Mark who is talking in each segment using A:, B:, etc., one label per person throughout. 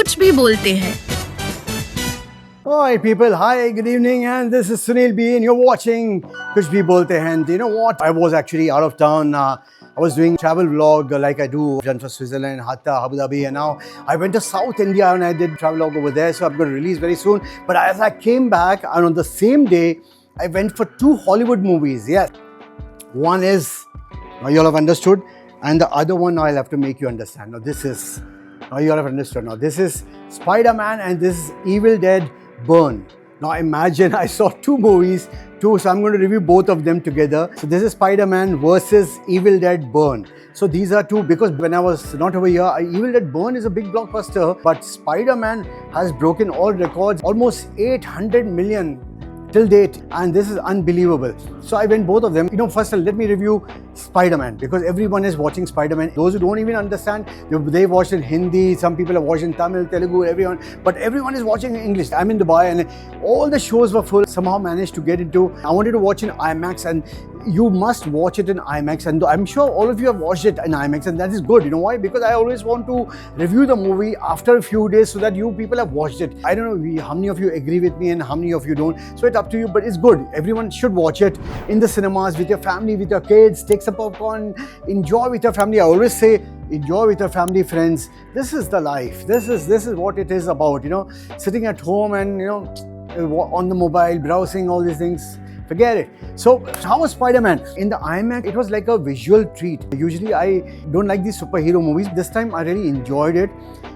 A: कुछ भी बोलते हैं।
B: Hi people, hi, good evening, and this is Suneel B and you're watching Kuch Bhi Bolte Hai. And you know what? I was actually out of town. I was doing travel vlog like I do. I've done for Switzerland, Hatta, Abu Dhabi, and now I went to South India and I did travel vlog over there. So I'm going to release very soon. But as I came back, and on the same day, I went for 2 Hollywood movies. Yes, one is, now you'll have understood, and the other one now I'll have to make you understand. Now you'll have understood. Now this is Spider-Man and this is Evil Dead Burn. Now imagine I saw 2 movies, so I'm going to review both of them together. So this is Spider-Man versus Evil Dead Burn. So these are 2, because when I was not over here, Evil Dead Burn is a big blockbuster, but Spider-Man has broken all records, almost 800 million till date, and this is unbelievable. So I went both of them. First let me review Spider-Man, because everyone is watching Spider-Man. Those who don't even understand, they watched in Hindi, some people have watched in Tamil, Telugu, everyone, but everyone is watching in English. I'm in Dubai and all the shows were full. Somehow managed to get into, I wanted to watch in IMAX, and you must watch it in IMAX, and I'm sure all of you have watched it in IMAX, and that is good. You know why? Because I always want to review the movie after a few days so that you people have watched it. I don't know how many of you agree with me and how many of you don't, so it's up to you, but it's good. Everyone should watch it in the cinemas with your family, with your kids. Take some popcorn, enjoy with your family. I always say enjoy with your family, friends. This is the life. This is what it is about, sitting at home and on the mobile, browsing, all these things. Forget it. So how was Spider-Man? In the IMAX, it was like a visual treat. Usually I don't like these superhero movies. This time I really enjoyed it.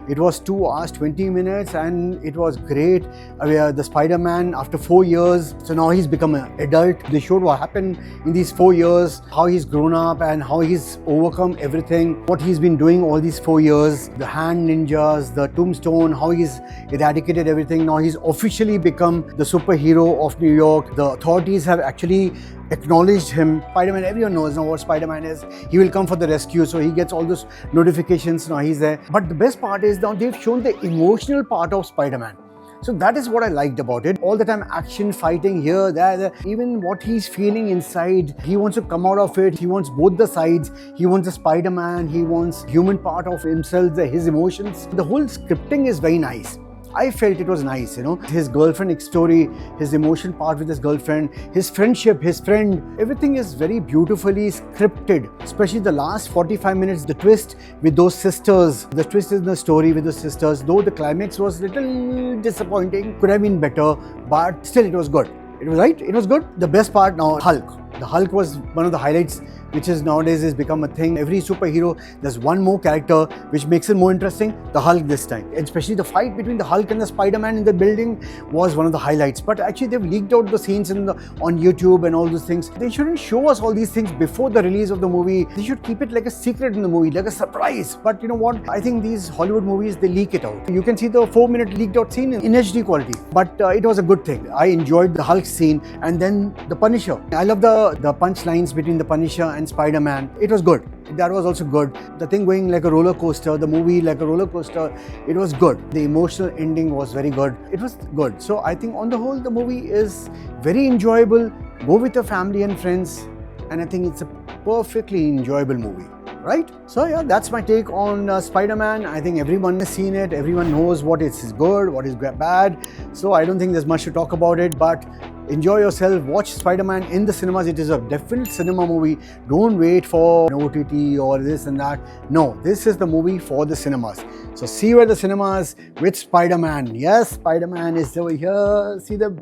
B: It was 2 hours, 20 minutes and it was great. The Spider-Man, after 4 years, so now he's become an adult. They showed what happened in these 4 years, how he's grown up and how he's overcome everything, what he's been doing all these 4 years, the hand ninjas, the tombstone, how he's eradicated everything. Now he's officially become the superhero of New York. The authorities have actually acknowledged him. Spider-Man, everyone knows now what Spider-Man is. He will come for the rescue, so he gets all those notifications. Now he's there. But the best part is now they've shown the emotional part of Spider-Man. So that is what I liked about it. All the time action, fighting here, there, even what he's feeling inside. He wants to come out of it. He wants both the sides. He wants a Spider-Man. He wants human part of himself, his emotions. The whole scripting is very nice. I felt it was nice, his girlfriend story, his emotion part with his girlfriend, his friendship, his friend, everything is very beautifully scripted, especially the last 45 minutes, the twist with those sisters, the twist in the story with the sisters, though the climax was a little disappointing, could have been better, but still it was good. It was right, it was good. The best part now, Hulk. The Hulk was one of the highlights, which is nowadays has become a thing. Every superhero, there's one more character which makes it more interesting, the Hulk this time. And especially the fight between the Hulk and the Spider-Man in the building was one of the highlights. But actually they've leaked out the scenes on YouTube and all those things. They shouldn't show us all these things before the release of the movie. They should keep it like a secret in the movie, like a surprise. But you know what? I think these Hollywood movies, they leak it out. You can see the 4-minute leaked out scene in HD quality. But it was a good thing. I enjoyed the Hulk scene and then the Punisher. I love the punchlines between the Punisher and Spider-Man. It was good. That was also good. The thing going like a roller coaster, the movie like a roller coaster, it was good. The emotional ending was very good. It was good. So I think on the whole, the movie is very enjoyable. Go with your family and friends, and I think it's a perfectly enjoyable movie. Right? So yeah, that's my take on Spider-Man. I think everyone has seen it. Everyone knows what is good, what is bad. So I don't think there's much to talk about it, but enjoy yourself. Watch Spider-Man in the cinemas. It is a definite cinema movie. Don't wait for an OTT or this and that. No, this is the movie for the cinemas. So see you at the cinemas with Spider-Man. Yes, Spider-Man is over here. See the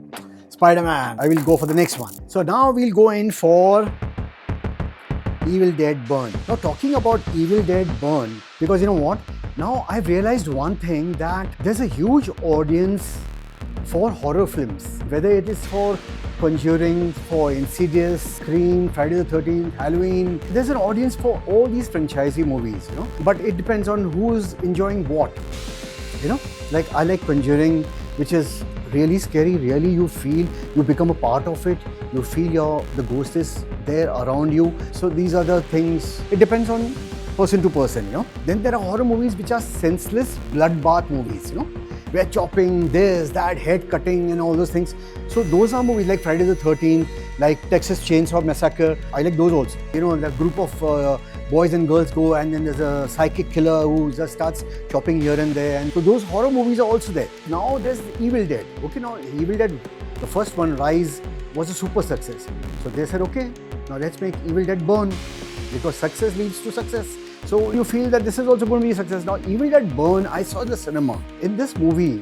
B: Spider-Man. I will go for the next one. So now we'll go in for Evil Dead Burn. Now talking about Evil Dead Burn, because you know what? Now I've realized one thing, that there's a huge audience for horror films. Whether it is for Conjuring, for Insidious, Scream, Friday the 13th, Halloween. There's an audience for all these franchisee movies, But it depends on who's enjoying what, Like I like Conjuring, which is really scary. Really, you become a part of it. You feel the ghost is there around you. So these are the things. It depends on person to person, Then there are horror movies which are senseless bloodbath movies, We're chopping this, that, head cutting and all those things. So those are movies like Friday the 13th, like Texas Chainsaw Massacre. I like those also. You know, the group of boys and girls go, and then there's a psychic killer who just starts chopping here and there. And so those horror movies are also there. Now there's Evil Dead. Okay, now Evil Dead, the first one, Rise, was a super success. So they said, okay, now let's make Evil Dead Burn, because success leads to success. So you feel that this is also going to be a success. Now Evil Dead Burn, I saw in the cinema. In this movie,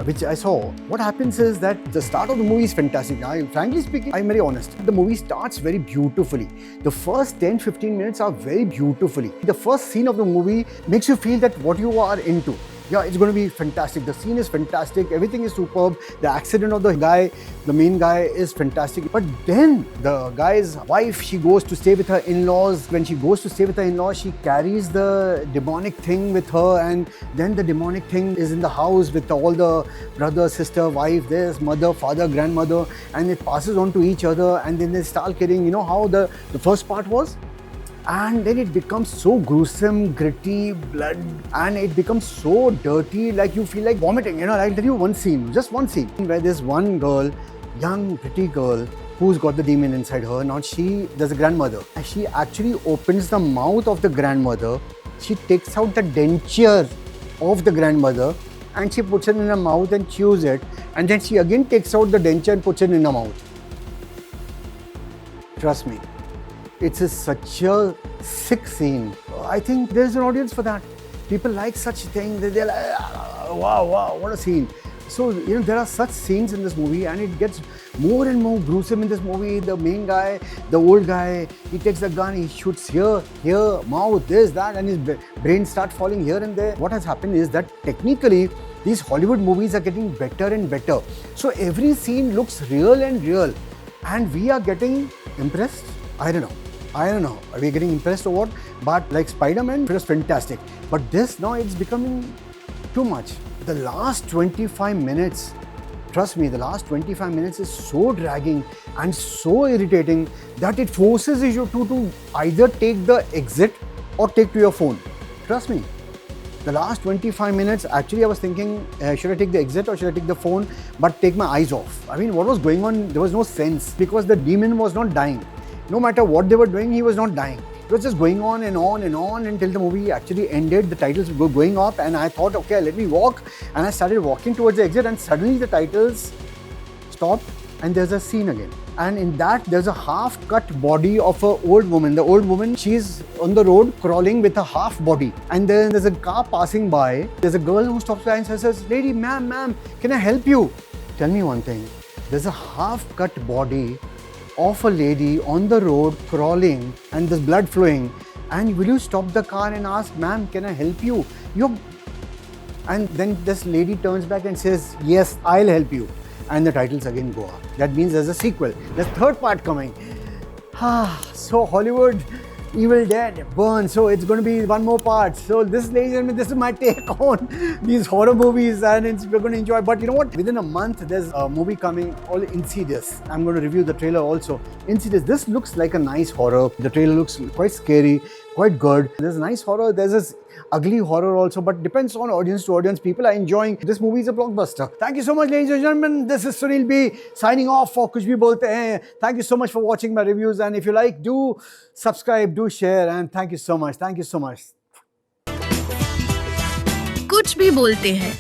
B: which I saw, what happens is that the start of the movie is fantastic. Now, frankly speaking, I'm very honest. The movie starts very beautifully. The first 10-15 minutes are very beautifully. The first scene of the movie makes you feel that what you are into. Yeah, it's going to be fantastic. The scene is fantastic. Everything is superb. The accident of the guy, the main guy, is fantastic. But then the guy's wife, she goes to stay with her in-laws. When she goes to stay with her in-laws, she carries the demonic thing with her, and then the demonic thing is in the house with all the brother, sister, wife, this, mother, father, grandmother, and it passes on to each other, and then they start killing. You know how the first part was? And then it becomes so gruesome, gritty, blood, and it becomes so dirty, like you feel like vomiting. You know, I'll tell you one scene, just one scene, where there's one girl, young, pretty girl, who's got the demon inside her. Now there's a grandmother. And she actually opens the mouth of the grandmother. She takes out the denture of the grandmother, and she puts it in her mouth and chews it. And then she again takes out the denture and puts it in her mouth. Trust me. It's such a sick scene. I think there's an audience for that. People like such things. They're like, wow, what a scene. So, you know, there are such scenes in this movie, and it gets more and more gruesome in this movie. The main guy, the old guy, he takes the gun, he shoots here, mouth, this, that, and his brain starts falling here and there. What has happened is that technically, these Hollywood movies are getting better and better. So every scene looks real and real. And we are getting impressed. I don't know. Are we getting impressed or what? But like Spider-Man, it was fantastic. But this now, it's becoming too much. The last 25 minutes, trust me, the last 25 minutes is so dragging and so irritating that it forces you to either take the exit or take to your phone. Trust me. The last 25 minutes, actually I was thinking, should I take the exit or should I take the phone, but take my eyes off. I mean, what was going on? There was no sense, because the demon was not dying. No matter what they were doing, he was not dying. It was just going on and on and on until the movie actually ended. The titles were going up, and I thought, okay, let me walk. And I started walking towards the exit, and suddenly the titles stopped and there's a scene again. And in that, there's a half-cut body of an old woman. The old woman, she's on the road crawling with a half body. And then there's a car passing by. There's a girl who stops by and says, lady, ma'am, can I help you? Tell me one thing. There's a half-cut body of a lady on the road crawling, and there's blood flowing, and will you stop the car and ask, ma'am, can I help you? And then this lady turns back and says, yes, I'll help you. And the titles again go up. That means there's a sequel. There's a third part coming. So Hollywood, Evil Dead, Burn. So it's going to be one more part. So this, ladies and gentlemen, this is my take on these horror movies, and we're going to enjoy. But you know what? Within a month, there's a movie coming called Insidious. I'm going to review the trailer also. Insidious. This looks like a nice horror. The trailer looks quite scary, quite good. There's nice horror. There's this ugly horror also, but depends on audience to audience. People are enjoying. This movie is a blockbuster. Thank you so much, ladies and gentlemen. This is Suneel B signing off for Kuch Bhi Bolte Hai. Thank you so much for watching my reviews, and if you like, do subscribe, do share, and thank you so much. Thank you so much.
A: कुछ भी बोलते हैं